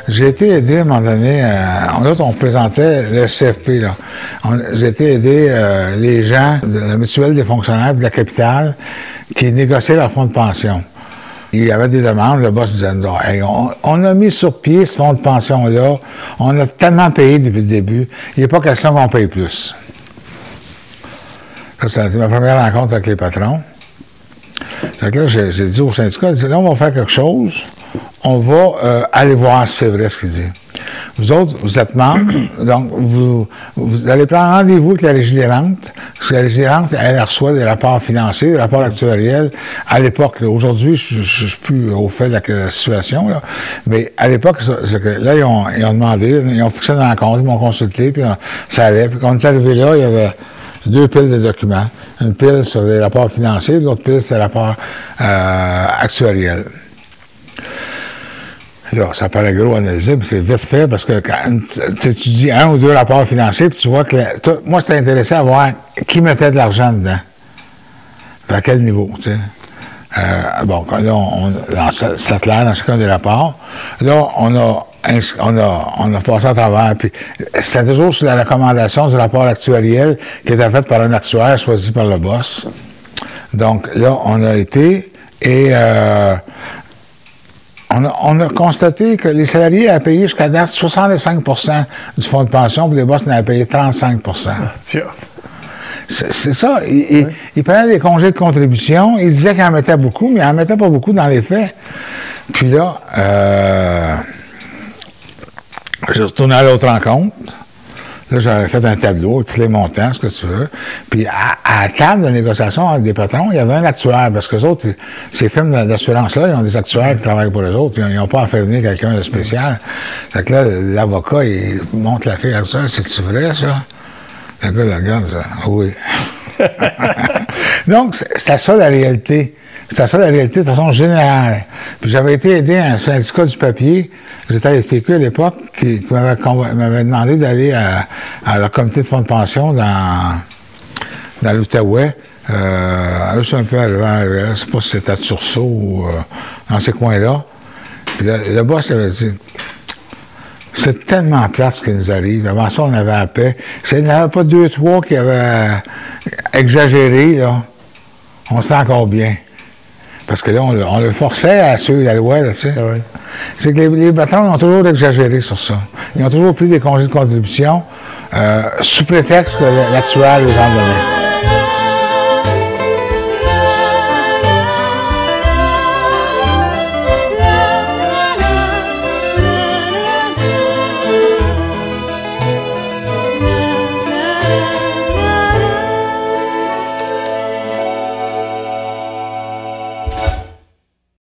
J'ai été aidé à un moment donné, on présentait le CFP, là. J'ai été aidé les gens de la mutuelle des fonctionnaires de la capitale qui négociaient leur fonds de pension. Il y avait des demandes, le boss disait, hey, on a mis sur pied ce fonds de pension-là, on a tellement payé depuis le début, il n'est pas question qu'on paye plus. Ça, c'était ma première rencontre avec les patrons. Donc là, j'ai dit au syndicat, là, on va faire quelque chose, on va aller voir si c'est vrai ce qu'il dit. Vous autres, vous êtes membres, donc vous allez prendre rendez-vous avec la régie des rentes, parce que la régie des rentes, elle reçoit des rapports financiers, des rapports actuariels. À l'époque, aujourd'hui, je ne suis plus au fait de la situation, là, mais à l'époque, là, ils ont demandé, ils ont fixé une rencontre, ils m'ont consulté, puis ça allait. Puis quand on est arrivé là, il y avait 2 piles de documents. Une pile sur les rapports financiers, l'autre pile sur les rapports actuariels. Là, ça paraît gros à analyser, mais c'est vite fait parce que quand tu dis 1 ou 2 rapports financiers, puis tu vois que moi, j'étais intéressé à voir qui mettait de l'argent dedans. À quel niveau, tu sais. Bon, là, c'est clair dans chacun des rapports. Là, on a passé à travers, puis c'était toujours sur la recommandation du rapport actuariel qui était fait par un actuaire choisi par le boss. Donc, là, on a été et on a constaté que les salariés avaient payé jusqu'à date 65 % du fonds de pension, puis les boss en avaient payé 35 %. C'est ça. Ils prenaient des congés de contribution. Ils disaient qu'ils en mettaient beaucoup, mais ils n'en mettaient pas beaucoup dans les faits. Puis là, j'ai retourné à l'autre rencontre. Là, j'avais fait un tableau avec tous les montants, ce que tu veux. Puis, à la table de négociation avec des patrons, il y avait un actuaire. Parce que les autres, ces firmes d'assurance-là, ils ont des actuaires qui travaillent pour les autres. Ils n'ont pas à faire venir quelqu'un de spécial. Fait que là, l'avocat, il montre la fille à ça. C'est-tu vrai, ça? Le gars, il regarde ça. Oui. Donc, c'était ça la réalité. C'était ça la réalité de façon générale. Puis j'avais été aidé à un syndicat du papier, j'étais à STQ à l'époque, qui m'avait demandé d'aller à leur comité de fonds de pension dans l'Outaouais. Juste un peu avant, je ne sais pas si c'était à Tursault ou dans ces coins-là. Puis là, le boss avait dit, c'est tellement plate ce qui nous arrive. Avant ça, on avait la paix. Il n'y en avait pas 2 ou 3 qui avaient exagéré, là. On se sent encore bien. Parce que là, on le forçait à suivre la loi, là, tu sais. Oui. C'est que les patrons ont toujours exagéré sur ça. Ils ont toujours pris des congés de contribution sous prétexte que l'actuel les en donnait.